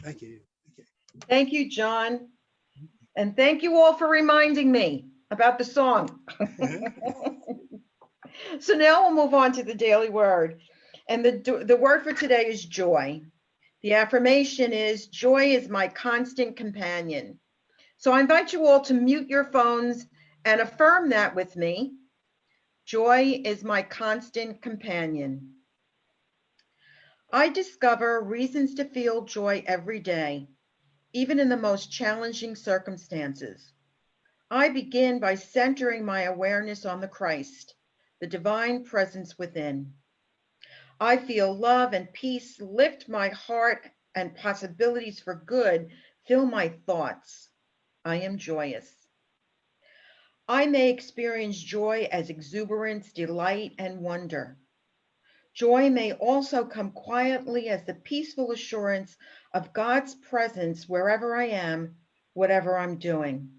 Thank you. Okay. Thank you, John. And thank you all for reminding me about the song. So now we'll move on to the daily word. And the word for today is joy. The affirmation is joy is my constant companion. So I invite you all to mute your phones and affirm that with me. Joy is my constant companion. I discover reasons to feel joy every day, even in the most challenging circumstances. I begin by centering my awareness on the Christ, the divine presence within. I feel love and peace lift my heart, and possibilities for good fill my thoughts. I am joyous. I may experience joy as exuberance, delight, and wonder. Joy may also come quietly as the peaceful assurance of God's presence wherever I am, whatever I'm doing.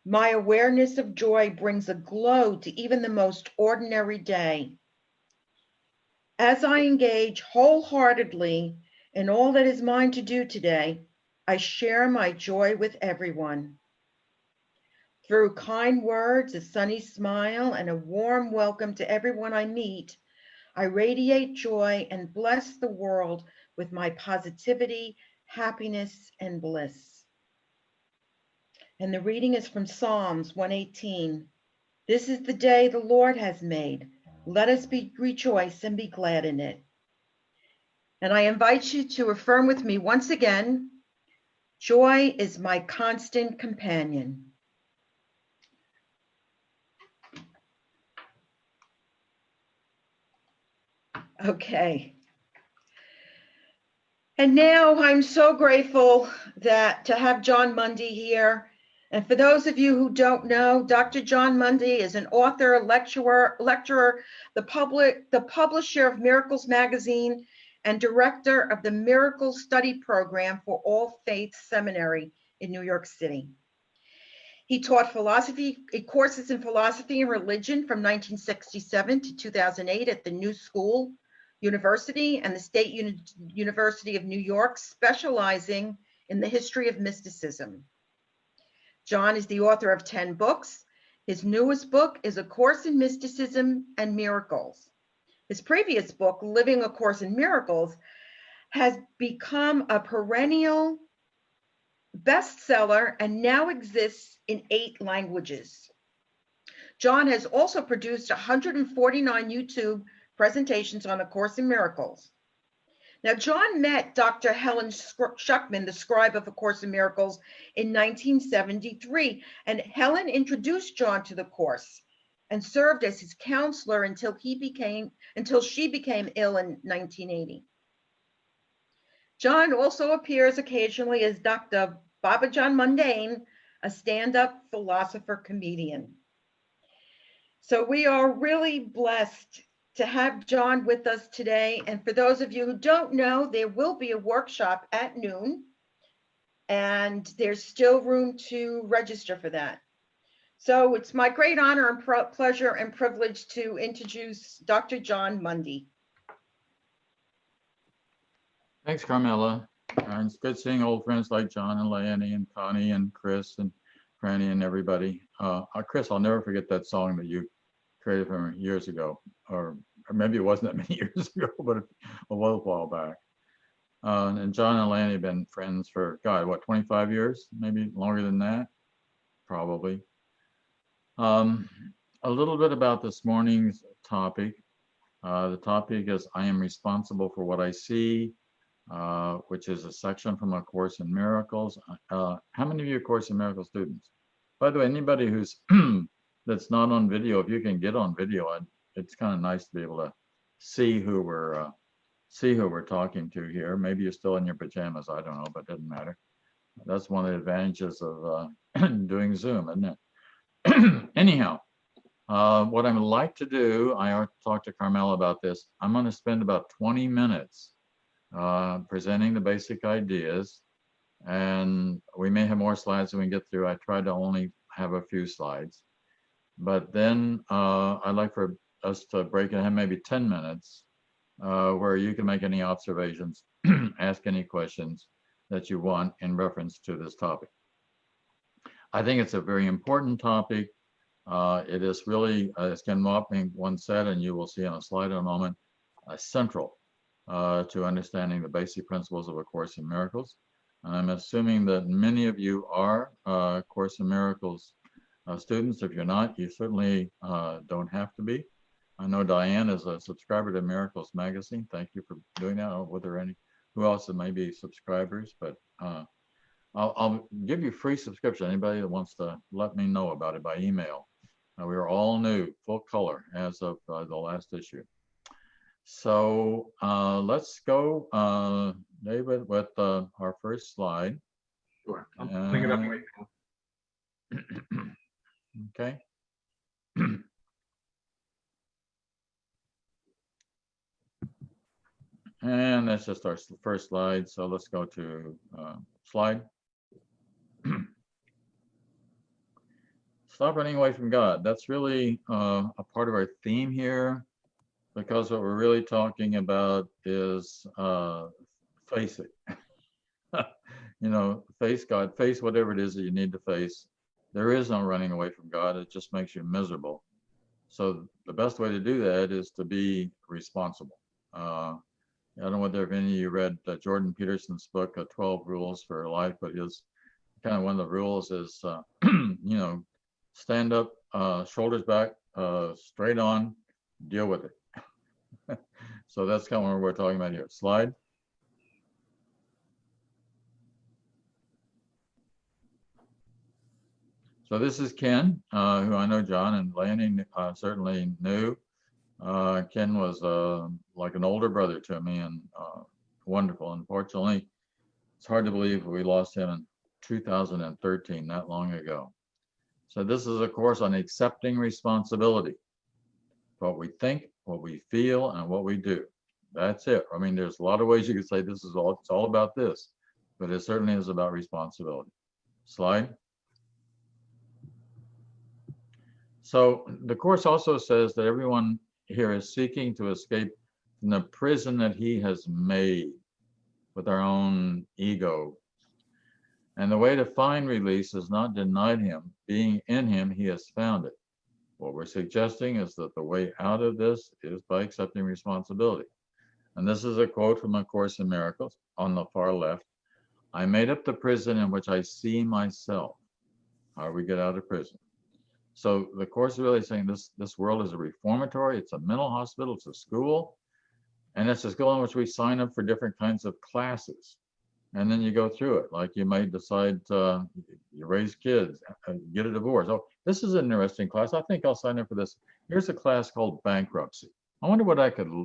My awareness of joy brings a glow to even the most ordinary day. As I engage wholeheartedly in all that is mine to do today, I share my joy with everyone. Through kind words, a sunny smile, and a warm welcome to everyone I meet, I radiate joy and bless the world with my positivity, happiness, and bliss. And the reading is from Psalms 118. This is the day the Lord has made. Let us rejoice and be glad in it. And I invite you to affirm with me once again, joy is my constant companion. Okay. And now I'm so grateful to have Jon Mundy here. And for those of you who don't know, Dr. Jon Mundy is an author, lecturer, the publisher of Miracles Magazine, and director of the Miracle Study Program for All Faiths Seminary in New York City. He taught courses in philosophy and religion from 1967 to 2008 at the New School University and the State University of New York, specializing in the history of mysticism. Jon is the author of 10 books. His newest book is A Course in Mysticism and Miracles. His previous book, Living A Course in Miracles, has become a perennial bestseller and now exists in 8 languages. Jon has also produced 149 YouTube presentations on A Course in Miracles. Now, Jon met Dr. Helen Schucman, the scribe of A Course in Miracles, in 1973, and Helen introduced Jon to the course and served as his counselor until she became ill in 1980. Jon also appears occasionally as Dr. Baba John Mundane, a stand-up philosopher comedian. So we are really blessed to have Jon with us today. And for those of you who don't know, there will be a workshop at noon, and there's still room to register for that. So it's my great honor and pleasure and privilege to introduce Dr. Jon Mundy. Thanks, Carmela. It's good seeing old friends like John and Leonie and Connie and Chris and Franny and everybody. Chris, I'll never forget that song that you created from years ago, or maybe it wasn't that many years ago, but a while back. And John and Leonie have been friends for, God, what, 25 years? Maybe longer than that, probably. A little bit about this morning's topic. The topic is I am responsible for what I see, which is a section from A Course in Miracles. How many of you are Course in Miracles students? By the way, anybody who's that's not on video, if you can get on video, it's kind of nice to be able to see who we're talking to here. Maybe you're still in your pajamas, I don't know, but it doesn't matter. That's one of the advantages of doing Zoom, isn't it? Anyhow, what I would like to do, I already talked to Carmela about this. I'm going to spend about 20 minutes presenting the basic ideas, and we may have more slides than we get through. I try to only have a few slides, but then I'd like for us to break it in maybe 10 minutes where you can make any observations, ask any questions that you want in reference to this topic. I think it's a very important topic. It is really, as Ken Mopping once said, and you will see on a slide in a moment, central to understanding the basic principles of A Course in Miracles. And I'm assuming that many of you are Course in Miracles students. If you're not, you certainly don't have to be. I know Diane is a subscriber to Miracles Magazine. Thank you for doing that. I don't know whether who else may be subscribers, but I'll give you free subscription. Anybody that wants to let me know about it by email. We are all new, full color as of the last issue. So let's go, David, with our first slide. Sure. I'm pulling it up right now. Okay. And that's just our first slide. So let's go to slide. Stop running away from God. That's really a part of our theme here, because what we're really talking about is face it. You know, face God, face whatever it is that you need to face. There is no running away from God. It just makes you miserable. So the best way to do that is to be responsible. I don't know whether any of you read Jordan Peterson's book, 12 Rules for Life, but his kind of one of the rules is, you know, stand up, shoulders back, straight on, deal with it. So that's kind of what we're talking about here. Slide. So this is Ken, who I know John and Lanny certainly knew. Ken was like an older brother to me, and wonderful. Unfortunately, it's hard to believe we lost him in 2013, not long ago. So this is a course on accepting responsibility. What we think, what we feel, and what we do. That's it. I mean, there's a lot of ways you could say this is all, it's all about this, but it certainly is about responsibility. Slide. So the course also says that everyone here is seeking to escape from the prison that he has made with our own ego. And the way to find release is not denied him. Being in him, he has found it. What we're suggesting is that the way out of this is by accepting responsibility. And this is a quote from A Course in Miracles on the far left. I made up the prison in which I see myself. How do we get out of prison? So the course is really saying this world is a reformatory, it's a mental hospital, it's a school, and it's a school in which we sign up for different kinds of classes. And then you go through it, like you might decide you raise kids, get a divorce. Oh, this is an interesting class. I think I'll sign up for this. Here's a class called bankruptcy. I wonder what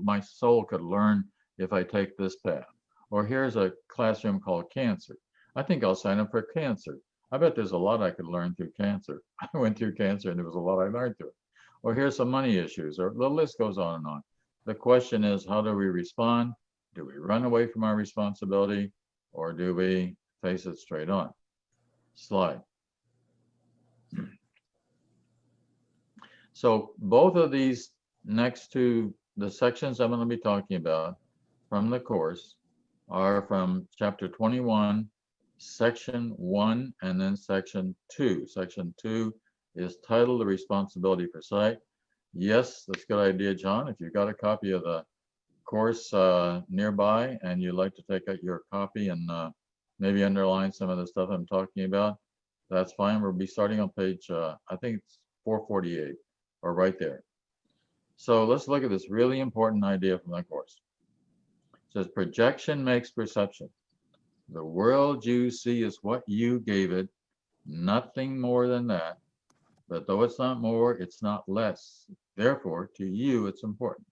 my soul could learn if I take this path. Or here's a classroom called cancer. I think I'll sign up for cancer. I bet there's a lot I could learn through cancer. I went through cancer and there was a lot I learned through it. Or here's some money issues, or the list goes on and on. The question is, how do we respond? Do we run away from our responsibility, or do we face it straight on? Slide. So both of these next to the sections I'm going to be talking about from the course are from chapter 21, section 1, and then section 2. Section 2 is titled The Responsibility for Sight. Yes, that's a good idea, John. If you've got a copy of the course nearby and you'd like to take out your copy and maybe underline some of the stuff I'm talking about, that's fine. We'll be starting on page, I think it's 448, or right there. So let's look at this really important idea from the course. It says, projection makes perception. The world you see is what you gave it, nothing more than that. But though it's not more, it's not less. Therefore, to you, it's important.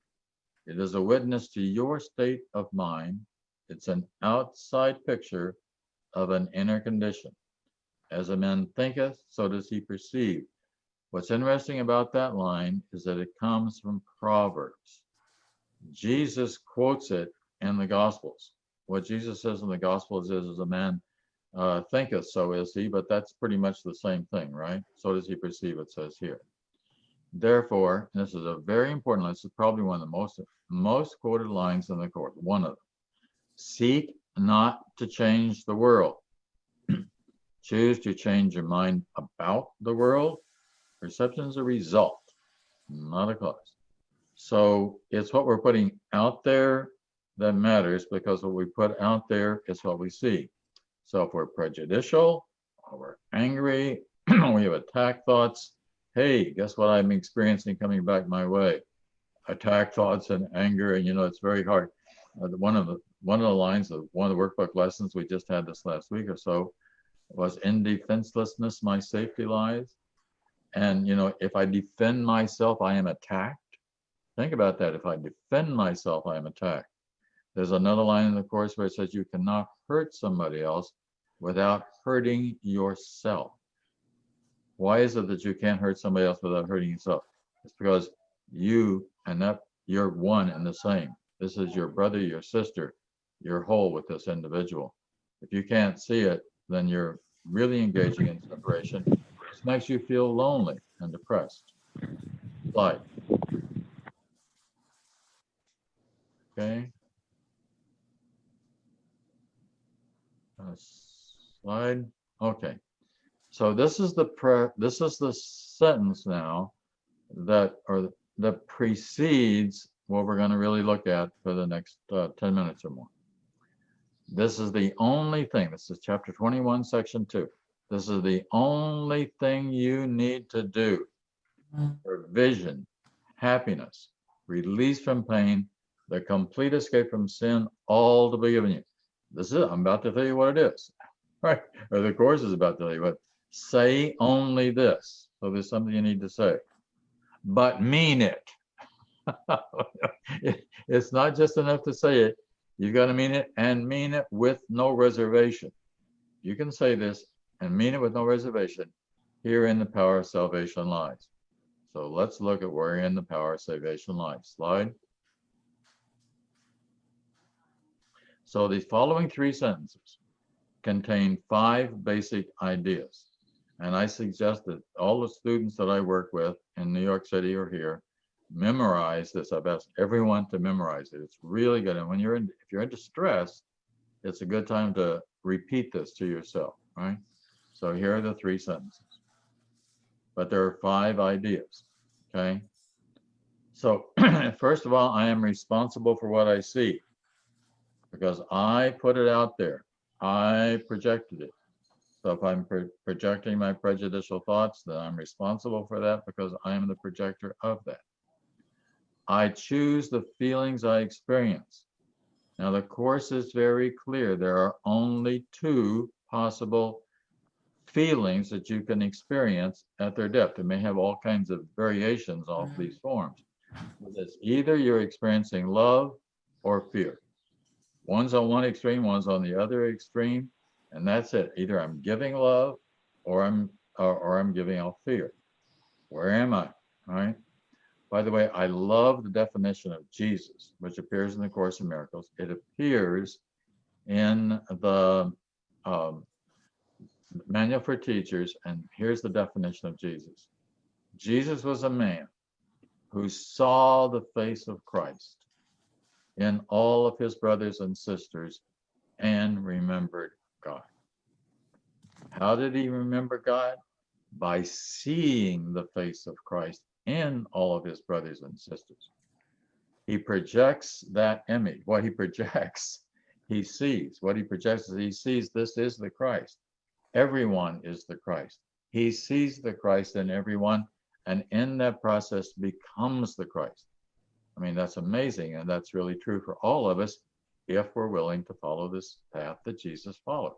It is a witness to your state of mind. It's an outside picture of an inner condition. As a man thinketh, so does he perceive. What's interesting about that line is that it comes from Proverbs. Jesus quotes it in the Gospels. What Jesus says in the Gospels is, as a man thinketh, so is he, but that's pretty much the same thing, right? So does he perceive, it says here. Therefore, and this is a very important line, this is probably one of the most most quoted lines in the Course. One of them. Seek not to change the world. Choose to change your mind about the world. Perception is a result, not a cause. So it's what we're putting out there that matters, because what we put out there is what we see. So if we're prejudicial, or we're angry, we have attack thoughts, hey, guess what I'm experiencing coming back my way? Attack thoughts and anger, and it's very hard. One of the lines of one of the workbook lessons we just had this last week or so was, in defenselessness my safety lies. And if I defend myself, I am attacked. Think about that. If I defend myself, I am attacked. There's another line in the Course where it says you cannot hurt somebody else without hurting yourself. Why is it that you can't hurt somebody else without hurting yourself? It's because you and that you're one and the same. This is your brother, your sister. You're whole with this individual. If you can't see it, then you're really engaging in separation. This makes you feel lonely and depressed. Slide. Okay. Slide. Okay. So this is the sentence now that precedes what we're going to really look at for the next 10 minutes or more. This is the only thing. This is chapter 21, section 2. This is the only thing you need to do for vision, happiness, release from pain, the complete escape from sin, all to be given you. This is it. I'm about to tell you what it is. Right? Or the Course is about to tell you what. Say only this. So there's something you need to say. But mean it. It's not just enough to say it. You've got to mean it, and mean it with no reservation. You can say this and mean it with no reservation. Herein the power of salvation lies. So let's look at wherein the power of salvation lies. Slide. So these following 3 sentences contain 5 basic ideas. And I suggest that all the students that I work with in New York City or here memorize this. I've asked everyone to memorize it. It's really good. And if you're in distress, it's a good time to repeat this to yourself, right? So here are the 3 sentences. But there are 5 ideas, okay? So first of all, I am responsible for what I see, because I put it out there. I projected it. So if I'm projecting my prejudicial thoughts, then I'm responsible for that, because I am the projector of that. I choose the feelings I experience. Now the Course is very clear. There are only 2 possible feelings that you can experience at their depth. It may have all kinds of variations off these forms. It's either you're experiencing love or fear. One's on one extreme, one's on the other extreme, and that's it. Either I'm giving love or I'm giving off fear. Where am I? All right. By the way, I love the definition of Jesus, which appears in the Course in Miracles. It appears in the Manual for Teachers, and here's the definition of Jesus. Jesus was a man who saw the face of Christ in all of his brothers and sisters and remembered God. How did he remember God? By seeing the face of Christ in all of his brothers and sisters. He projects that image. What he projects, he sees. What he projects is he sees this is the Christ. Everyone is the Christ. He sees the Christ in everyone, and in that process becomes the Christ. I mean, that's amazing, and that's really true for all of us if we're willing to follow this path that Jesus followed.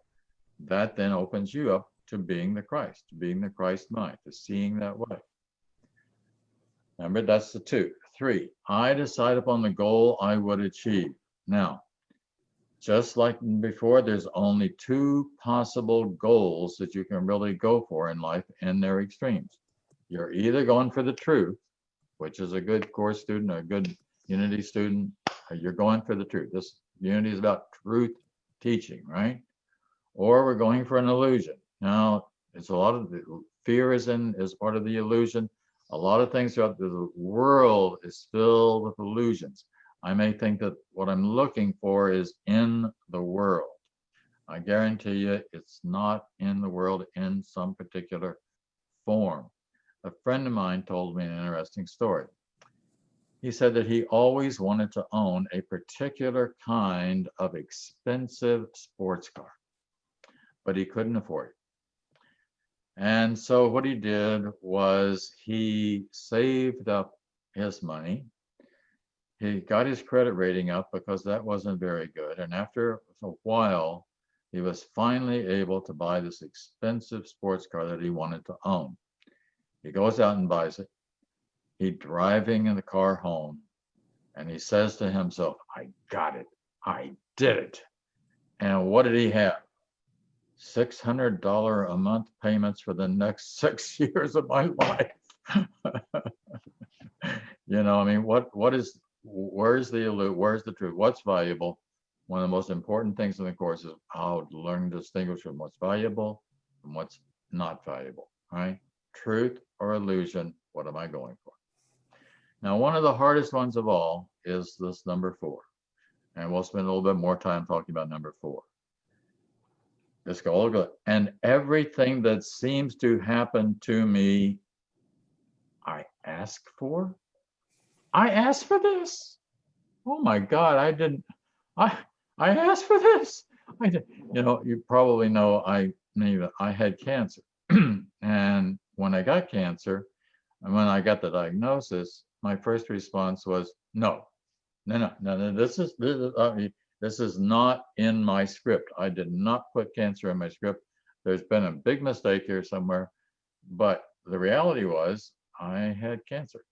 That then opens you up to being the Christ, to being the Christ mind, to seeing that way. Remember, that's the 2. 3, I decide upon the goal I would achieve. Now, just like before, there's only 2 possible goals that you can really go for in life, and they're extremes. You're either going for the truth, which is a good Course student, a good Unity student. You're going for the truth. This Unity is about truth teaching, right? Or we're going for an illusion. Now, it's a lot of fear is part of the illusion. A lot of things throughout the world is filled with illusions. I may think that what I'm looking for is in the world. I guarantee you it's not in the world in some particular form. A friend of mine told me an interesting story. He said that he always wanted to own a particular kind of expensive sports car, but he couldn't afford it. And so what he did was he saved up his money. He got his credit rating up because that wasn't very good. And after a while, he was finally able to buy this expensive sports car that he wanted to own. He goes out and buys it. He's driving in the car home, and he says to himself, I got it. I did it. And what did he have? $600 a month payments for the next 6 years of my life. You know, I mean, where's the truth? What's valuable? One of the most important things in the course is how to learn to distinguish from what's valuable from what's not valuable, right? Truth or illusion, what am I going for? Now, one of the hardest ones of all is this number 4. And we'll spend a little bit more time talking about number 4. Let's go all good. And everything that seems to happen to me, I ask for. I asked for this. Oh my God, I asked for this. You probably know I had cancer. And when I got cancer, and when I got the diagnosis, my first response was, no, this is not in my script. I did not put cancer in my script. There's been a big mistake here somewhere. But the reality was I had cancer.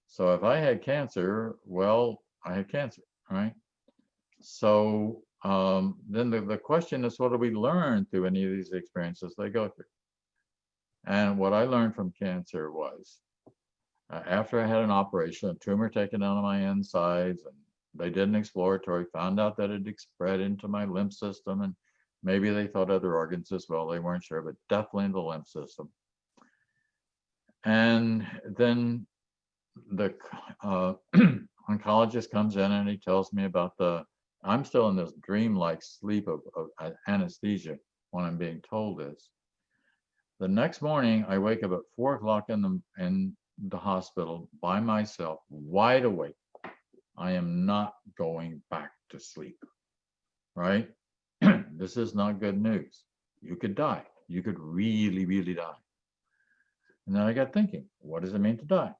So if I had cancer, well, I had cancer, right? So then the question is, what do we learn through any of these experiences they go through? And what I learned from cancer was, after I had an operation, a tumor taken out of my insides, and they did an exploratory, found out that it had spread into my lymph system, and maybe they thought other organs as well, they weren't sure, but definitely in the lymph system. And then the oncologist comes in and he tells me about I'm still in this dreamlike sleep of anesthesia when I'm being told this. The next morning, I wake up at 4 o'clock in the hospital by myself, wide awake. I am not going back to sleep, right? This is not good news. You could die. You could really, really die. And then I got thinking, what does it mean to die?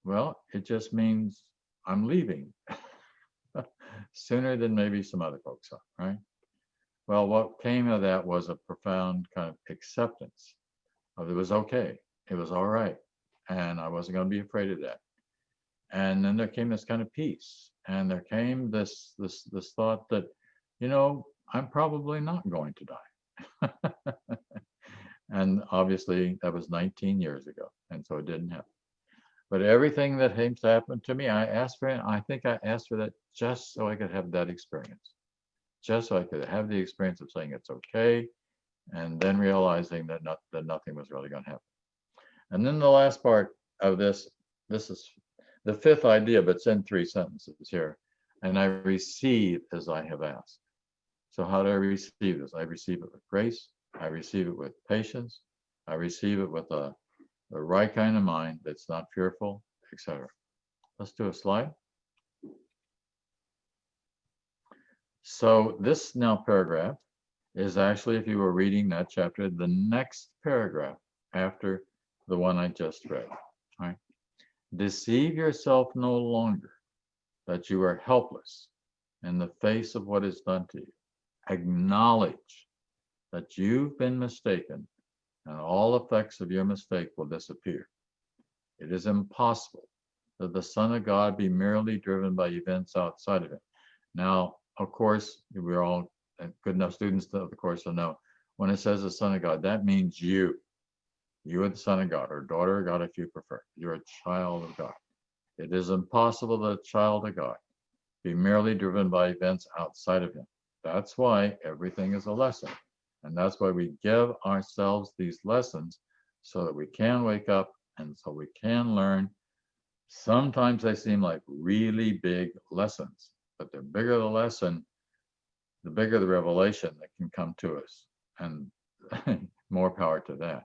Well, it just means I'm leaving sooner than maybe some other folks are, right? Well, what came of that was a profound kind of acceptance of it was okay. It was all right. And I wasn't going to be afraid of that. And then there came this kind of peace. And there came this thought that, I'm probably not going to die. And obviously that was 19 years ago. And so it didn't happen. But everything that happened to me, I asked for it. I think I asked for that just so I could have that experience. Just so I could have the experience of saying it's okay. And then realizing that nothing was really going to happen. And then the last part of this is the 5th idea, but it's in 3 sentences here. And I receive as I have asked. So how do I receive this? I receive it with grace. I receive it with patience. I receive it with the right kind of mind that's not fearful, etc. Let's do a slide. So this now paragraph is actually, if you were reading that chapter, the next paragraph after the one I just read. Right? Deceive yourself no longer that you are helpless in the face of what is done to you. Acknowledge that you've been mistaken, and all effects of your mistake will disappear. It is impossible that the Son of God be merely driven by events outside of him. Now, of course, we're all good enough students of the course to know when it says the Son of God, that means you. You are the Son of God, or daughter of God if you prefer. You're a child of God. It is impossible that a child of God be merely driven by events outside of him. That's why everything is a lesson. And that's why we give ourselves these lessons so that we can wake up and so we can learn Sometimes they seem like really big lessons, but the bigger the lesson, the bigger the revelation that can come to us, and more power to that.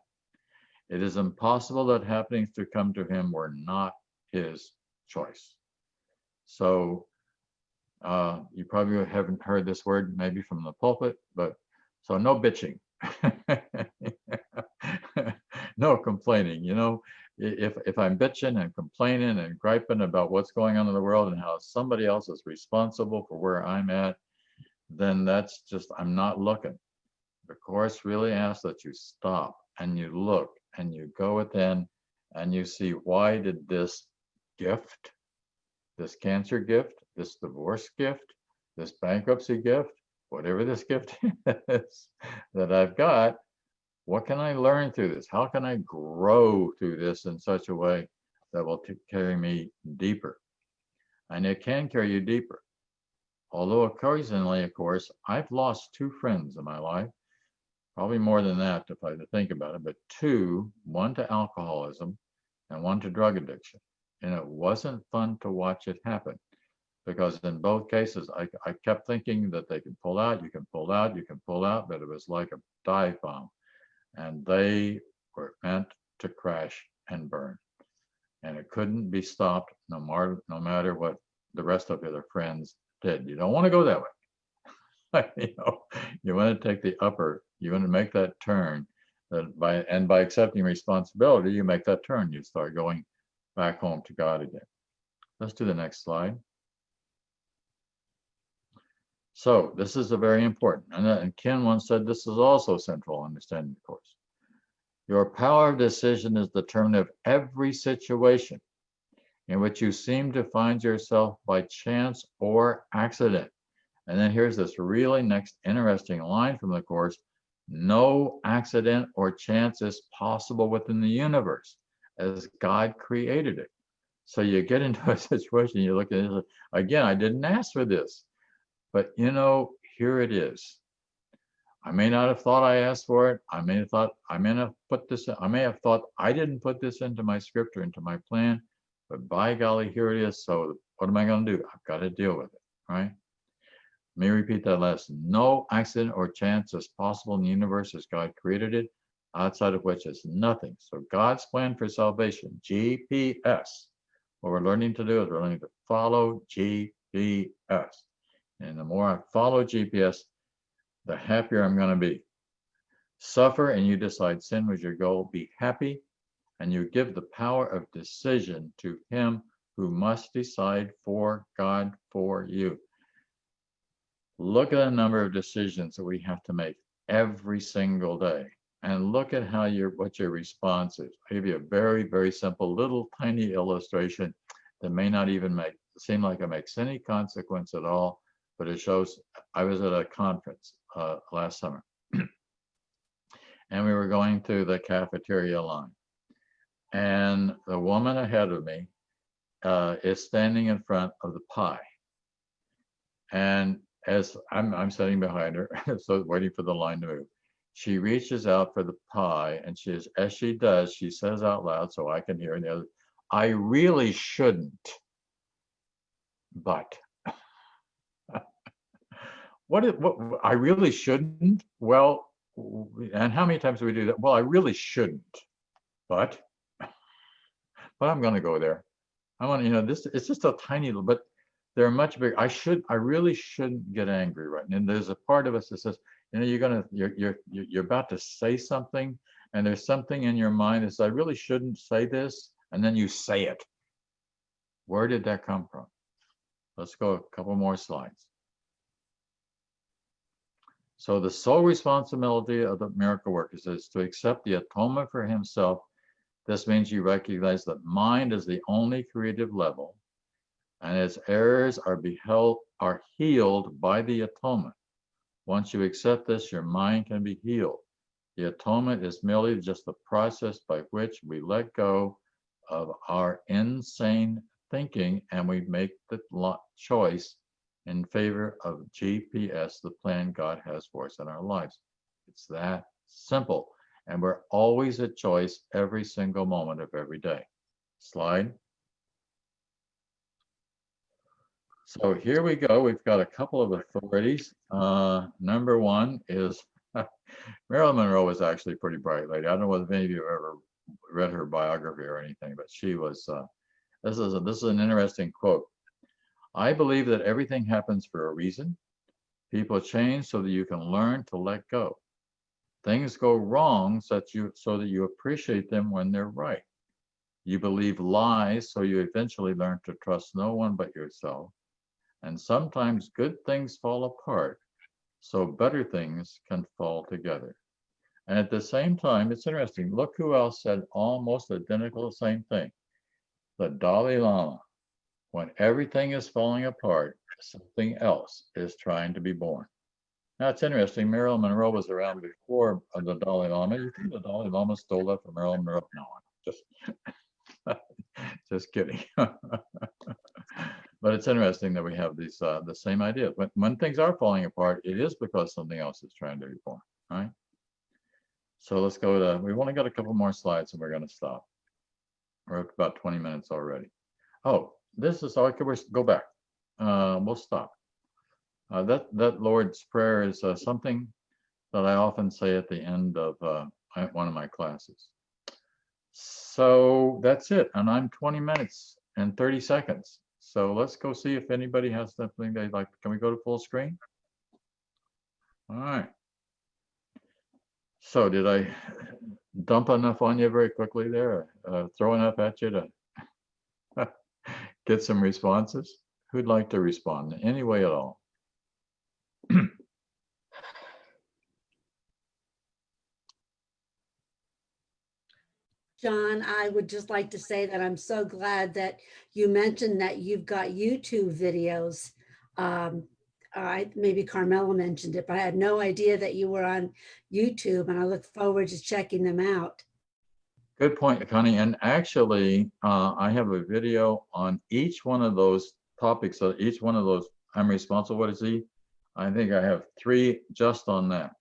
It is impossible that happenings to come to him were not his choice. So you probably haven't heard this word maybe from the pulpit, but so no bitching, no complaining. You know, if I'm bitching and complaining and griping about what's going on in the world and how somebody else is responsible for where I'm at, then that's just, I'm not looking. The Course really asks that you stop and you look and you go within and you see, why did this gift, this cancer gift, this divorce gift, this bankruptcy gift, whatever this gift is that I've got, what can I learn through this? How can I grow through this in such a way that will carry me deeper? And it can carry you deeper. Although occasionally, of course, I've lost 2 friends in my life, probably more than that if I think about it, but 2, one to alcoholism and one to drug addiction. And it wasn't fun to watch it happen, because in both cases, I kept thinking that they could pull out, you can pull out, you can pull out, but it was like a dive bomb. And they were meant to crash and burn. And it couldn't be stopped no matter what the rest of the other friends did. You don't want to go that way. You know, you want to take the upper, you want to make that turn, that by accepting responsibility, you make that turn. You start going back home to God again. Let's do the next slide. So this is a very important, and Ken once said this is also central to understanding the Course. Your power of decision is determined of every situation in which you seem to find yourself by chance or accident. And then here's this really next interesting line from the Course. No accident or chance is possible within the universe as God created it. So you get into a situation, you look at it, again, I didn't ask for this, but you know, here it is. I may not have thought I asked for it. I may have thought I didn't put this into my script or into my plan, but by golly, here it is. So what am I going to do? I've got to deal with it, right? Let me repeat that lesson. No accident or chance is possible in the universe as God created it, outside of which is nothing. So God's plan for salvation, GPS. What we're learning to do is we're learning to follow GPS. And the more I follow GPS, the happier I'm going to be. Suffer and you decide sin was your goal. Be happy and you give the power of decision to him who must decide for God for you. Look at the number of decisions that we have to make every single day, and look at how what your response is. I'll give you a very, very simple little tiny illustration that may not even seem like it makes any consequence at all, but it shows. I was at a conference last summer, and we were going through the cafeteria line, and the woman ahead of me is standing in front of the pie, and as I'm sitting behind her, so waiting for the line to move, she reaches out for the pie, and as she does, she says out loud so I can hear, and the other, I really shouldn't, but. What I really shouldn't? Well, and how many times do we do that? Well, I really shouldn't, but I'm going to go there. I want to, this, it's just a tiny little, but they're much bigger. I really shouldn't get angry right now. And there's a part of us that says, you're about to say something, and there's something in your mind that says, I really shouldn't say this, and then you say it. Where did that come from? Let's go a couple more slides. So the sole responsibility of the miracle workers is to accept the atonement for himself. This means you recognize that mind is the only creative level, and its errors are healed by the atonement. Once you accept this, your mind can be healed. The atonement is merely just the process by which we let go of our insane thinking and we make the choice in favor of GPS, the plan God has for us in our lives. It's that simple. And we're always at choice every single moment of every day. Slide. So here we go. We've got a couple of authorities. Number one is Marilyn Monroe was actually a pretty bright lady. I don't know whether any of you have ever read her biography or anything, but she was. This is an interesting quote. I believe that everything happens for a reason. People change so that you can learn to let go. Things go wrong so that you appreciate them when they're right. You believe lies so you eventually learn to trust no one but yourself. And sometimes good things fall apart so better things can fall together. And at the same time, it's interesting. Look who else said almost identical same thing. The Dalai Lama. When everything is falling apart, something else is trying to be born. Now it's interesting. Marilyn Monroe was around before the Dalai Lama. You think the Dalai Lama stole that from Marilyn Monroe? No, just kidding. But it's interesting that we have these the same ideas. When things are falling apart, it is because something else is trying to be born, right? So let's go to. We've only got a couple more slides, and we're going to stop. We're at about 20 minutes already. Oh, this is all. We'll go back. We'll stop. That Lord's Prayer is something that I often say at the end of one of my classes. So that's it, and I'm 20 minutes and 30 seconds. So let's go see if anybody has something they'd like. Can we go to full screen? All right. So did I dump enough on you very quickly there? Throw enough at you to get some responses? Who'd like to respond in any way at all? John, I would just like to say that I'm so glad that you mentioned that you've got YouTube videos. Maybe Carmela mentioned it, but I had no idea that you were on YouTube, and I look forward to checking them out. Good point, Connie. And actually, I have a video on each one of those topics. So each one of those, I'm responsible. What is he? I think I have 3 just on that.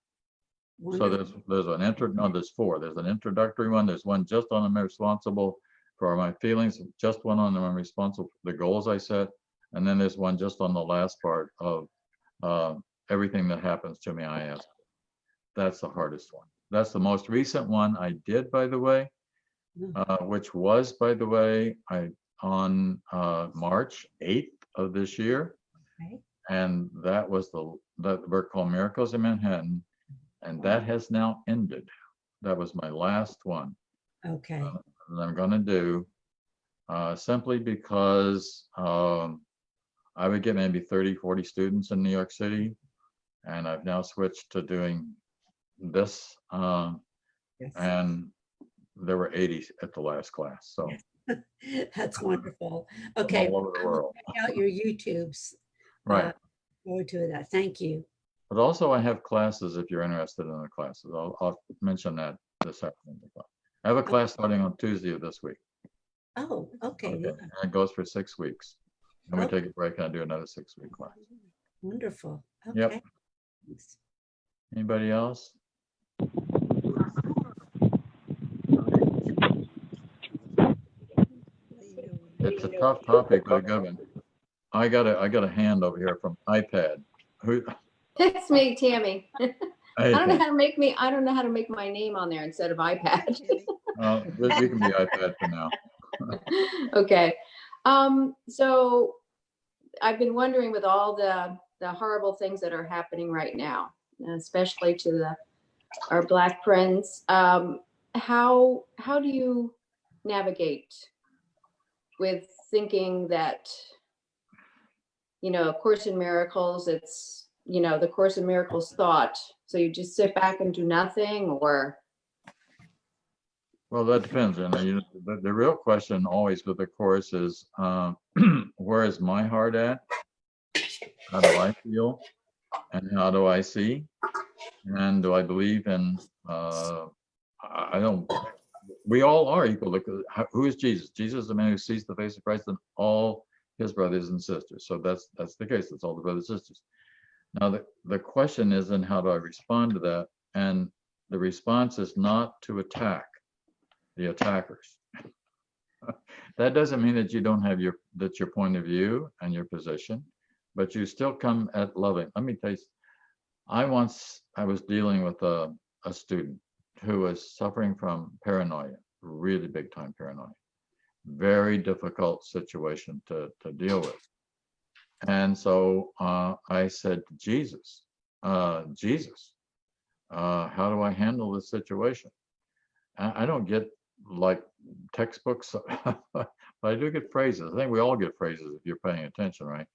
Wonderful. So there's an there's 4. There's an introductory one. There's one just on I'm responsible for my feelings. Just one on I'm responsible for the goals I set. And then there's one just on the last part of everything that happens to me, I ask. That's the hardest one. That's the most recent one I did, by the way, which was, by the way, on March 8th of this year. Okay. And that was that we're called Miracles in Manhattan. And that has now ended. That was my last one. Okay. That I'm going to do simply because I would get maybe 30, 40 students in New York City. And I've now switched to doing this. Yes. And there were 80 at the last class. So That's wonderful. Okay. all over the world. Check out your YouTubes. Right. Forward to that. Thank you. But also I have classes if you're interested in the classes. I'll mention that this afternoon. I have a class starting on Tuesday of this week. Oh, okay. And it goes for 6 weeks. And we take a break and I do another 6-week class. Wonderful. Okay. Yep. Thanks. Anybody else? It's a tough topic, but a good one. I got a hand over here from iPad. Who? It's me, Tammy. I don't know iPad. how to make my name on there instead of iPad. You can be iPad for now. Okay. So I've been wondering with all the horrible things that are happening right now, especially to our Black friends, how do you navigate with thinking that, A Course in Miracles, it's, the Course in Miracles thought, so you just sit back and do nothing, or? Well, that depends. And the real question always with the Course is, where is my heart at? How do I feel? And how do I see? And do I believe in, we all are equal. Who is Jesus? Jesus is the man who sees the face of Christ and all his brothers and sisters. So that's the case. That's all the brothers and sisters. Now, the question is, then how do I respond to that? And the response is not to attack the attackers. That doesn't mean that you don't have your point of view and your position. but you still come at loving. Let me tell you, I was dealing with a student who was suffering from paranoia, really big time paranoia. Very difficult situation to deal with. And so I said, Jesus, how do I handle this situation? I don't get like textbooks, but I do get phrases. I think we all get phrases if you're paying attention, right?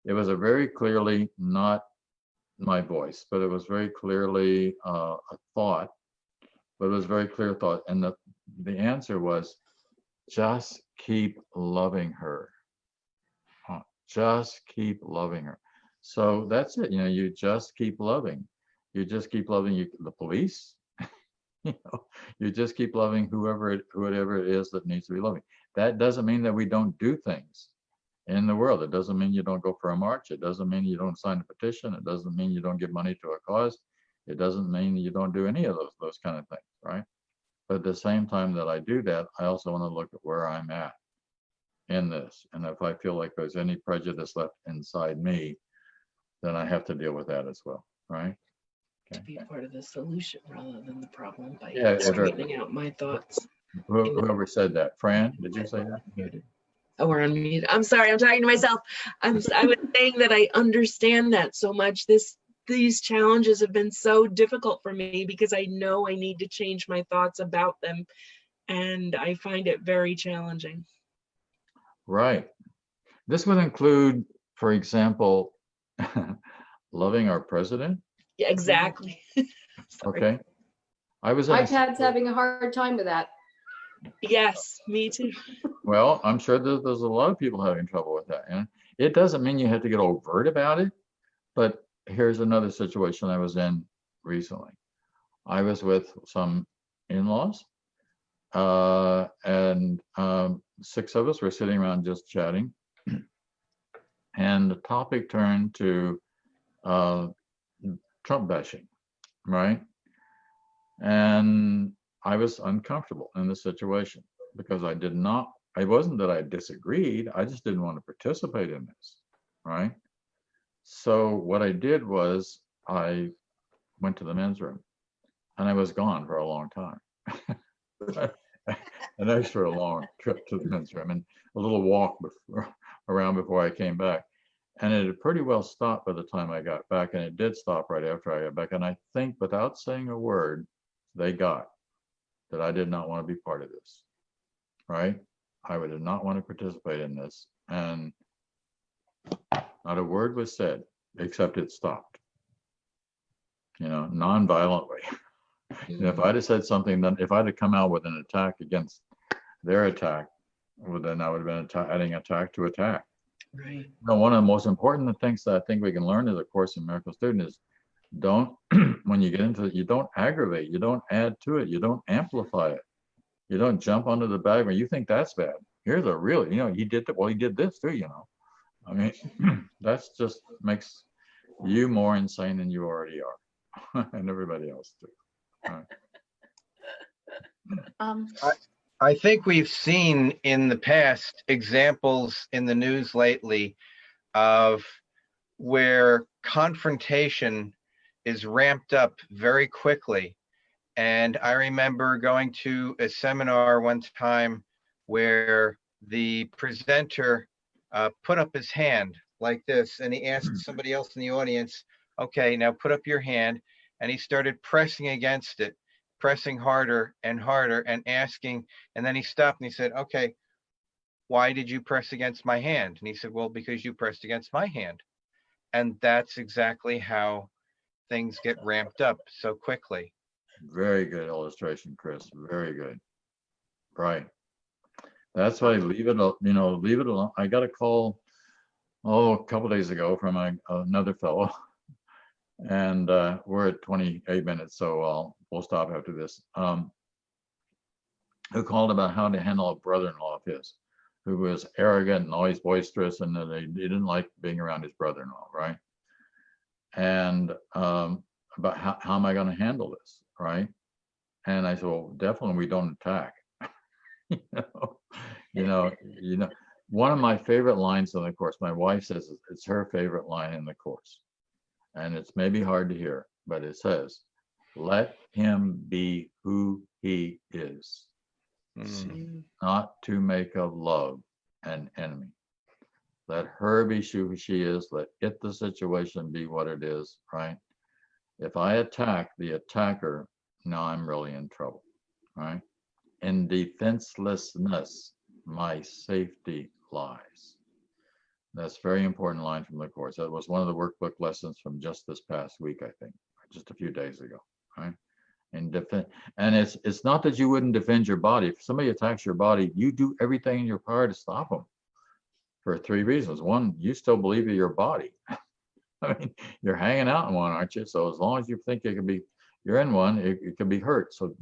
It was a very clearly not my voice, but it was very clearly a thought, but it was very clear thought. And the answer was, just keep loving her. Just keep loving her. So that's it. You just keep loving. You just keep loving the police. You just keep loving whoever it is that needs to be loving. That doesn't mean that we don't do things in the world. It doesn't mean you don't go for a march. It doesn't mean you don't sign a petition. It doesn't mean you don't give money to a cause. It doesn't mean you don't do any of those kind of things, right? But at the same time that I do that, I also want to look at where I'm at in this. And if I feel like there's any prejudice left inside me, then I have to deal with that as well, right? To be part of the solution rather than the problem by Yeah, straightening out my thoughts. Whoever said that, Fran, did you say that? Oh, we're on mute. I'm sorry, I'm talking to myself. I was saying that I understand that so much. These challenges have been so difficult for me because I know I need to change my thoughts about them, and I find it very challenging. Right. This would include, for example, loving our president. Yeah, exactly. Okay. I was in My dad's having a hard time with that. Yes, me too. Well, I'm sure that there's a lot of people having trouble with that. And it doesn't mean you have to get overt about it, but here's another situation I was in recently. I was with some in-laws, and 6 of us were sitting around just chatting. And the topic turned to Trump bashing, right? And I was uncomfortable in the situation because it wasn't that I disagreed, I just didn't want to participate in this, right? So what I did was I went to the men's room and I was gone for a long time. An extra long trip to the men's room and a little walk around before I came back. And it had pretty well stopped by the time I got back, and it did stop right after I got back. And I think without saying a word, they got that I did not want to be part of this, right? I did not want to participate in this. And not a word was said, except it stopped, non-violently. If I'd have said something, then if I'd have come out with an attack against their attack, well, then I would have been adding attack to attack. Right. One of the most important things that I think we can learn as a Course in Miracles student is don't, when you get into it, you don't aggravate, you don't add to it, you don't amplify it. You don't jump onto the bag when you think that's bad. Here's a really, he did that. Well, he did this too, I mean, that's just makes you more insane than you already are, and everybody else too. I think we've seen in the past examples in the news lately of where confrontation is ramped up very quickly. And I remember going to a seminar one time where the presenter put up his hand like this, and he asked somebody else in the audience, okay, now put up your hand. And he started pressing against it, pressing harder and harder and asking. And then he stopped and he said, okay, why did you press against my hand? And he said, well, because you pressed against my hand. And that's exactly how things get ramped up so quickly. Very good illustration, Chris. Very good. Right. That's why leave it alone. I got a call, a couple days ago from another fellow. And we're at 28 minutes, so we'll stop after this. Who called about how to handle a brother-in-law of his, who was arrogant and always boisterous, and that he didn't like being around his brother-in-law, right? And about how am I going to handle this, right? And I said, well, definitely we don't attack. one of my favorite lines in the course, my wife says it's her favorite line in the course. And it's maybe hard to hear, but it says, let him be who he is. Mm. Not to make of love an enemy. Let her be who she is. Let it, the situation, be what it is, right? If I attack the attacker, now I'm really in trouble, right? In defenselessness, my safety lies. That's a very important line from the course. That was one of the workbook lessons from just this past week, I think, just a few days ago, right? And it's not that you wouldn't defend your body. If somebody attacks your body, you do everything in your power to stop them for 3 reasons. One, you still believe in your body. I mean, you're hanging out in one, aren't you? So as long as you think you're in one, it can be hurt. So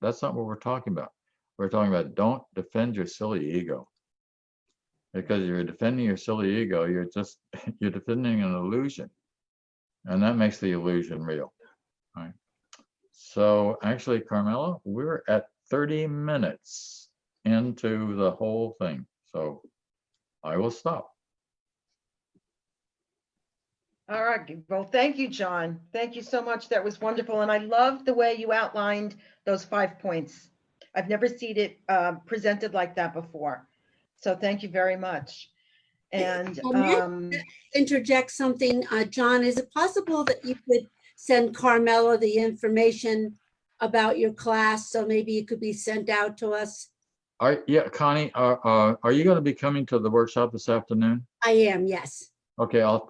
that's not what we're talking about. We're talking about don't defend your silly ego. Because you're defending your silly ego, you're defending an illusion. And that makes the illusion real, right? So actually, Carmela, we're at 30 minutes into the whole thing. So I will stop. All right. Well, thank you, John. Thank you so much. That was wonderful. And I love the way you outlined those 5 points. I've never seen it presented like that before. So thank you very much. And Interject something, John, is it possible that you could send Carmela the information about your class, so maybe it could be sent out to us? Yeah, Connie, are you going to be coming to the workshop this afternoon? I am, yes. Okay, I'll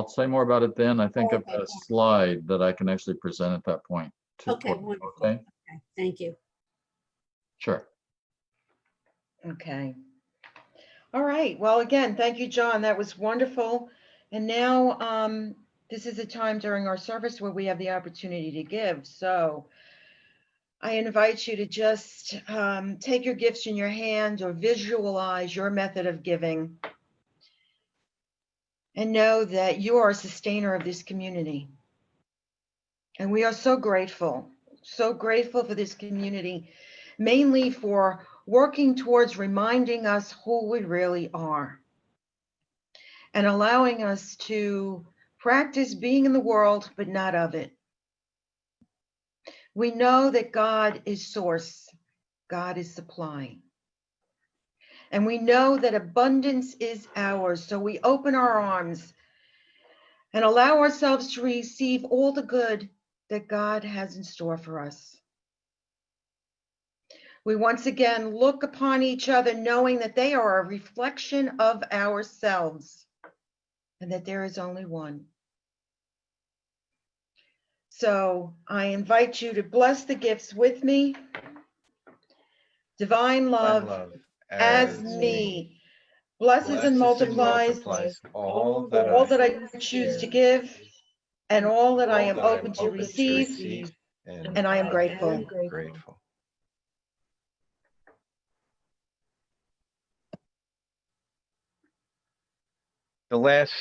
say more about it then. I think I've got a slide that I can actually present at that point. Okay, wonderful. Okay, Okay, thank you. sure. okay. All right. Well, again, thank you, John. That was wonderful. And now this is a time during our service where we have the opportunity to give. So I invite you to just take your gifts in your hand or visualize your method of giving. And know that you are a sustainer of this community. And we are so grateful for this community, mainly for working towards reminding us who we really are and allowing us to practice being in the world, but not of it. We know that God is source, God is supply. And we know that abundance is ours. So we open our arms and allow ourselves to receive all the good that God has in store for us. We once again look upon each other knowing that they are a reflection of ourselves and that there is only one. So I invite you to bless the gifts with me. Divine love as me blesses and multiplies all all that that I choose to give and all that I am open to receive, and I am grateful. Grateful. The last